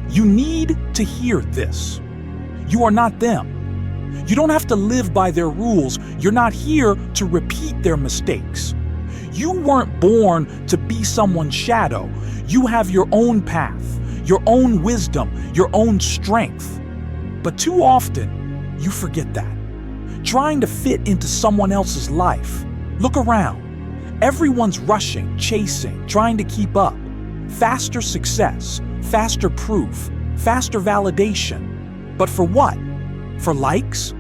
You need to hear this. You are not them. You don't have to live by their rules. You're not here to repeat their mistakes. You weren't born to be someone's shadow. You have your own path, your own wisdom, your own strength. But too often, you forget that. Trying to fit into someone else's life. Look around. Everyone's rushing, chasing, trying to keep up. Faster success, faster proof, faster validation. But for what? For likes?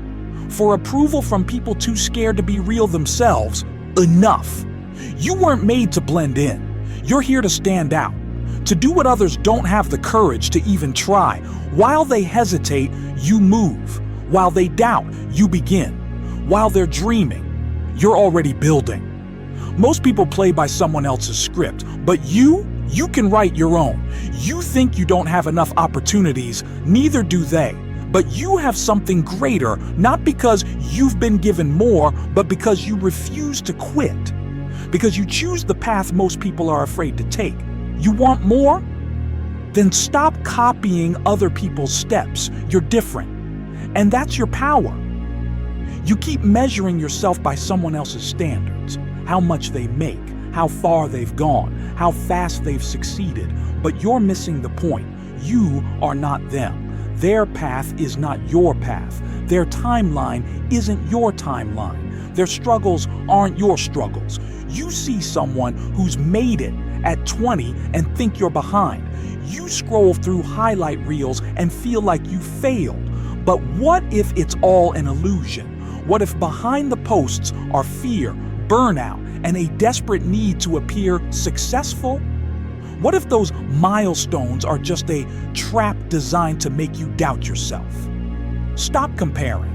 For approval from people too scared to be real themselves? Enough. You weren't made to blend in. You're here to stand out, to do what others don't have the courage to even try. While they hesitate, you move. While they doubt, you begin. While they're dreaming, you're already building. Most people play by someone else's script, but you can write your own. You think you don't have enough opportunities, neither do they. But you have something greater, not because you've been given more, but because you refuse to quit. Because you choose the path most people are afraid to take. You want more? Then stop copying other people's steps. You're different. And that's your power. You keep measuring yourself by someone else's standards. How much they make, how far they've gone, how fast they've succeeded. But you're missing the point. You are not them. Their path is not your path. Their timeline isn't your timeline. Their struggles aren't your struggles. You see someone who's made it at 20 and think you're behind. You scroll through highlight reels and feel like you failed. But what if it's all an illusion? What if behind the posts are fear, burnout, and a desperate need to appear successful? What if those milestones are just a trap designed to make you doubt yourself? Stop comparing.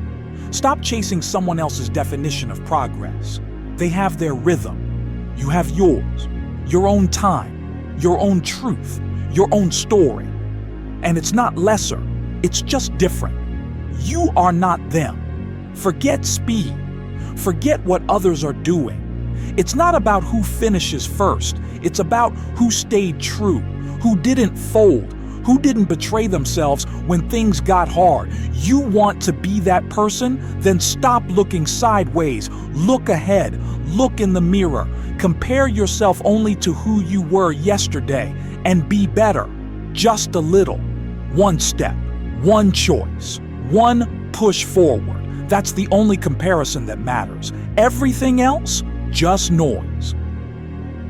Stop chasing someone else's definition of progress. They have their rhythm. You have yours. Your own time. Your own truth. Your own story. And it's not lesser. It's just different. You are not them. Forget speed. Forget what others are doing. It's not about who finishes first. It's about who stayed true, who didn't fold, who didn't betray themselves when things got hard. You want to be that person? Then stop looking sideways. Look ahead. Look in the mirror. Compare yourself only to who you were yesterday and be better. Just a little. One step, one choice, one push forward. That's the only comparison that matters. Everything else, just noise.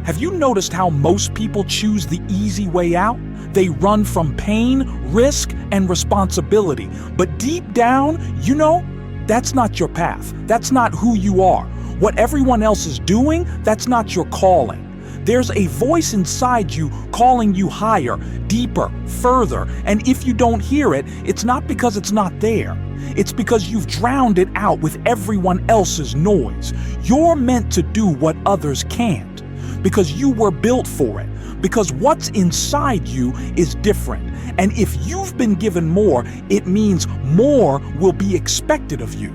Have you noticed how most people choose the easy way out? They run from pain, risk, and responsibility. But deep down, you know, that's not your path. That's not who you are. What everyone else is doing, that's not your calling. There's a voice inside you calling you higher, deeper, further. And if you don't hear it, it's not because it's not there. It's because you've drowned it out with everyone else's noise. You're meant to do what others can't. Because you were built for it. Because what's inside you is different. And if you've been given more, it means more will be expected of you.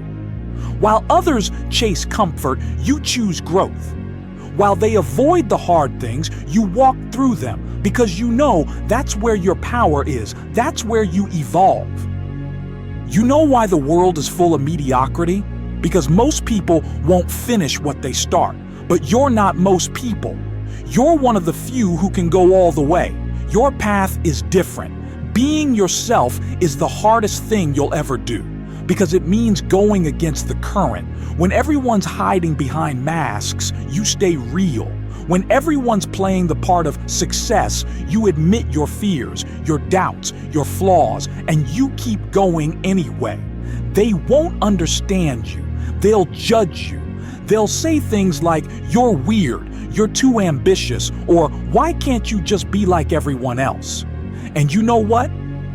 While others chase comfort, you choose growth. While they avoid the hard things, you walk through them because you know that's where your power is. That's where you evolve. You know why the world is full of mediocrity? Because most people won't finish what they start. But you're not most people. You're one of the few who can go all the way. Your path is different. Being yourself is the hardest thing you'll ever do because it means going against the current. When everyone's hiding behind masks, you stay real. When everyone's playing the part of success, you admit your fears, your doubts, your flaws, and you keep going anyway. They won't understand you. They'll judge you. They'll say things like, "You're weird, you're too ambitious," or "Why can't you just be like everyone else?" And you know what?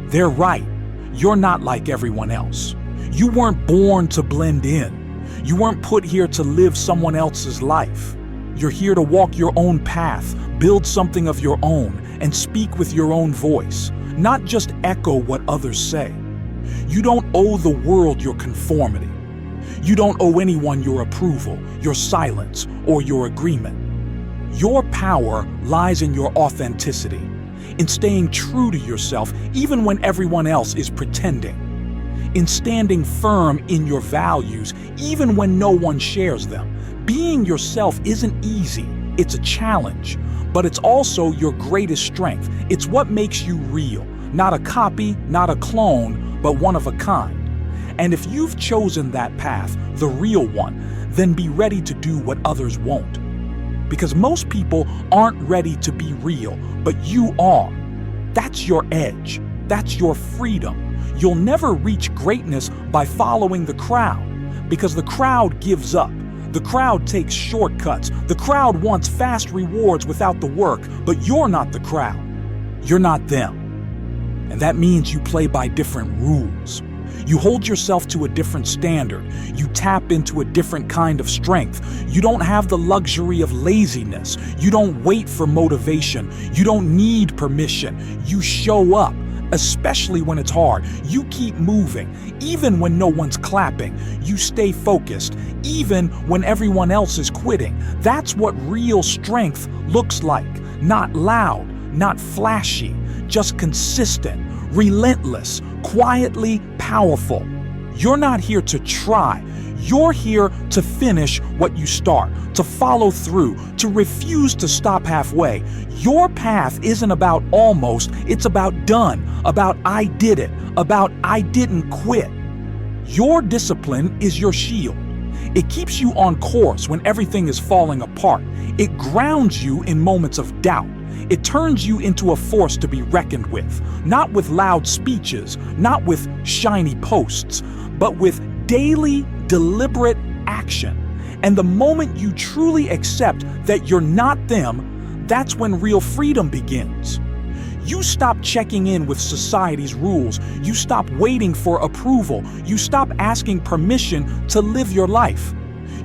They're right. You're not like everyone else. You weren't born to blend in. You weren't put here to live someone else's life. You're here to walk your own path, build something of your own, and speak with your own voice, not just echo what others say. You don't owe the world your conformity. You don't owe anyone your approval, your silence, or your agreement. Your power lies in your authenticity, in staying true to yourself even when everyone else is pretending, in standing firm in your values even when no one shares them. Being yourself isn't easy, it's a challenge, but it's also your greatest strength. It's what makes you real, not a copy, not a clone, but one of a kind. And if you've chosen that path, the real one, then be ready to do what others won't. Because most people aren't ready to be real, but you are. That's your edge. That's your freedom. You'll never reach greatness by following the crowd, because the crowd gives up. The crowd takes shortcuts. The crowd wants fast rewards without the work, but you're not the crowd. You're not them. And that means you play by different rules. You hold yourself to a different standard. You tap into a different kind of strength. You don't have the luxury of laziness. You don't wait for motivation. You don't need permission. You show up, especially when it's hard. You keep moving, even when no one's clapping. You stay focused, even when everyone else is quitting. That's what real strength looks like. Not loud, not flashy, just consistent, relentless, quietly powerful. You're not here to try. You're here to finish what you start, to follow through, to refuse to stop halfway. Your path isn't about almost, it's about done, about I did it, about I didn't quit. Your discipline is your shield. It keeps you on course when everything is falling apart. It grounds you in moments of doubt. It turns you into a force to be reckoned with, not with loud speeches, not with shiny posts, but with daily, deliberate action. And the moment you truly accept that you're not them, that's when real freedom begins. You stop checking in with society's rules. You stop waiting for approval. You stop asking permission to live your life.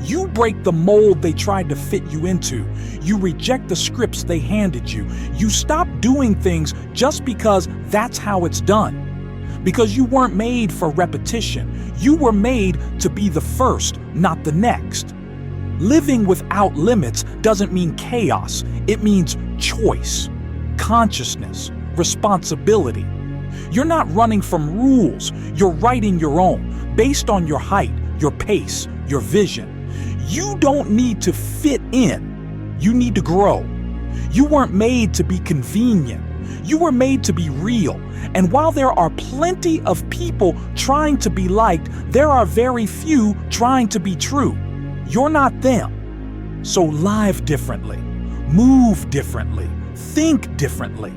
You break the mold they tried to fit you into. You reject the scripts they handed you. You stop doing things just because that's how it's done. Because you weren't made for repetition. You were made to be the first, not the next. Living without limits doesn't mean chaos. It means choice, consciousness, responsibility. You're not running from rules. You're writing your own, based on your height, your pace, your vision. You don't need to fit in. You need to grow. You weren't made to be convenient. You were made to be real. And while there are plenty of people trying to be liked, there are very few trying to be true. You're not them. So live differently, move differently, think differently.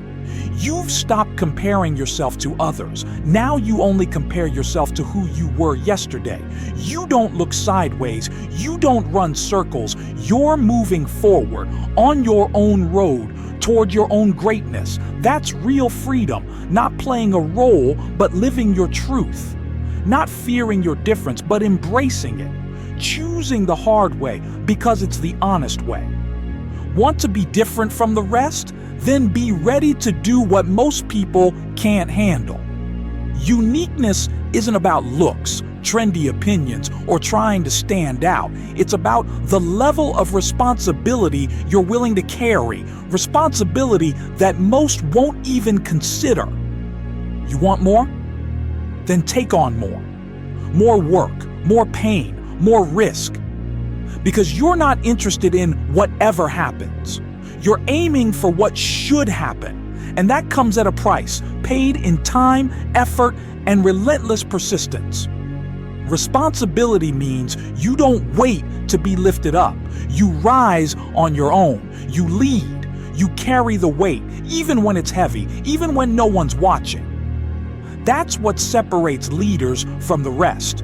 You've stopped comparing yourself to others. Now you only compare yourself to who you were yesterday. You don't look sideways. You don't run circles. You're moving forward on your own road toward your own greatness. That's real freedom, not playing a role, but living your truth. Not fearing your difference, but embracing it. Choosing the hard way because it's the honest way. Want to be different from the rest? Then be ready to do what most people can't handle. Uniqueness isn't about looks, trendy opinions, or trying to stand out. It's about the level of responsibility you're willing to carry, responsibility that most won't even consider. You want more? Then take on more. More work, more pain, more risk. Because you're not interested in whatever happens. You're aiming for what should happen, and that comes at a price, paid in time, effort, and relentless persistence. Responsibility means you don't wait to be lifted up. You rise on your own. You lead. You carry the weight, even when it's heavy, even when no one's watching. That's what separates leaders from the rest.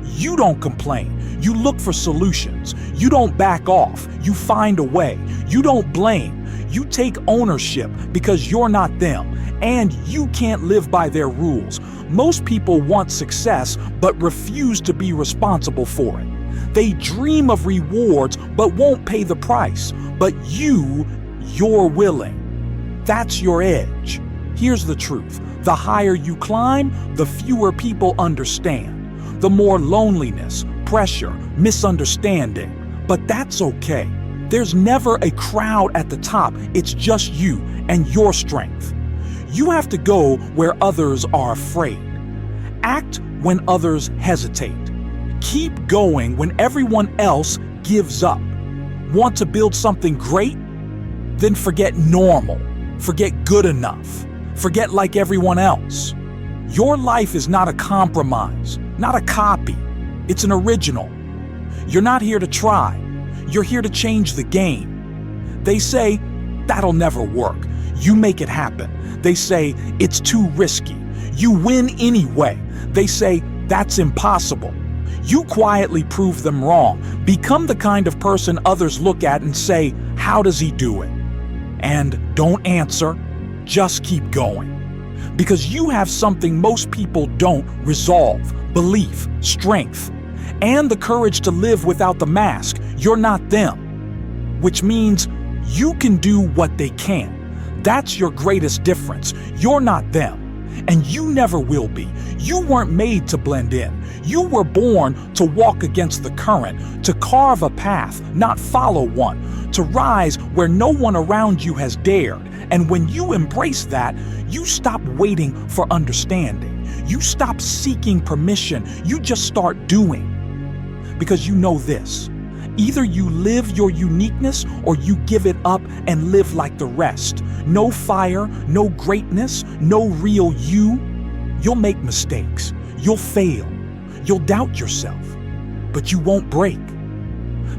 You don't complain. You look for solutions. You don't back off. You find a way. You don't blame. You take ownership because you're not them, and you can't live by their rules. Most people want success but refuse to be responsible for it. They dream of rewards but won't pay the price. But you're willing. That's your edge. Here's the truth. The higher you climb, the fewer people understand. The more loneliness, pressure, misunderstanding. But that's okay. There's never a crowd at the top. It's just you and your strength. You have to go where others are afraid. Act when others hesitate. Keep going when everyone else gives up. Want to build something great? Then forget normal. Forget good enough. Forget like everyone else. Your life is not a compromise, not a copy. It's an original. You're not here to try. You're here to change the game. They say, that'll never work. You make it happen. They say, it's too risky. You win anyway. They say, that's impossible. You quietly prove them wrong. Become the kind of person others look at and say, how does he do it? And don't answer, just keep going. Because you have something most people don't: resolve, belief, strength, and the courage to live without the mask. You're not them. Which means you can do what they can't. That's your greatest difference. You're not them. And you never will be. You weren't made to blend in. You were born to walk against the current, to carve a path, not follow one, to rise where no one around you has dared. And when you embrace that, you stop waiting for understanding. You stop seeking permission. You just start doing. Because you know this: either you live your uniqueness or you give it up and live like the rest. No fire, no greatness, no real you. You'll make mistakes. You'll fail. You'll doubt yourself. But you won't break.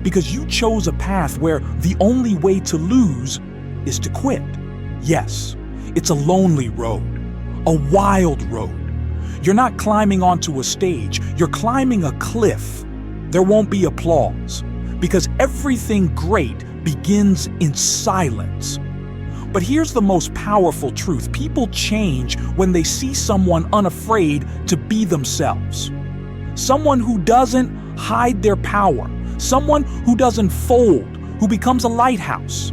Because you chose a path where the only way to lose is to quit. Yes, it's a lonely road, a wild road. You're not climbing onto a stage. You're climbing a cliff. There won't be applause, because everything great begins in silence. But here's the most powerful truth: people change when they see someone unafraid to be themselves. Someone who doesn't hide their power. Someone who doesn't fold, who becomes a lighthouse.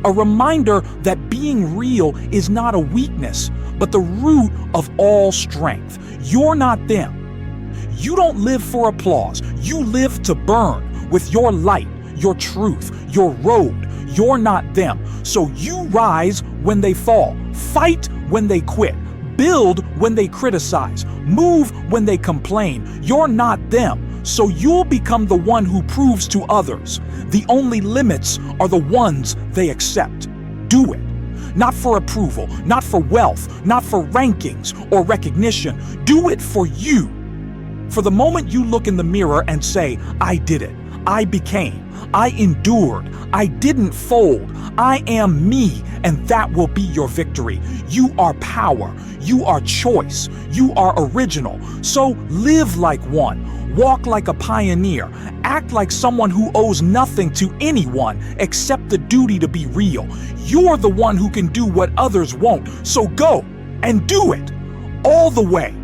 A reminder that being real is not a weakness, but the root of all strength. You're not them. You don't live for applause. You live to burn with your light, your truth, your road. You're not them. So you rise when they fall, fight when they quit, build when they criticize, move when they complain. You're not them. So you'll become the one who proves to others the only limits are the ones they accept. Do it. Not for approval, not for wealth, not for rankings or recognition. Do it for you. For the moment you look in the mirror and say, I did it, I became, I endured, I didn't fold, I am me, and that will be your victory. You are power, you are choice, you are original. So live like one. Walk like a pioneer. Act like someone who owes nothing to anyone except the duty to be real. You're the one who can do what others won't. So go and do it all the way.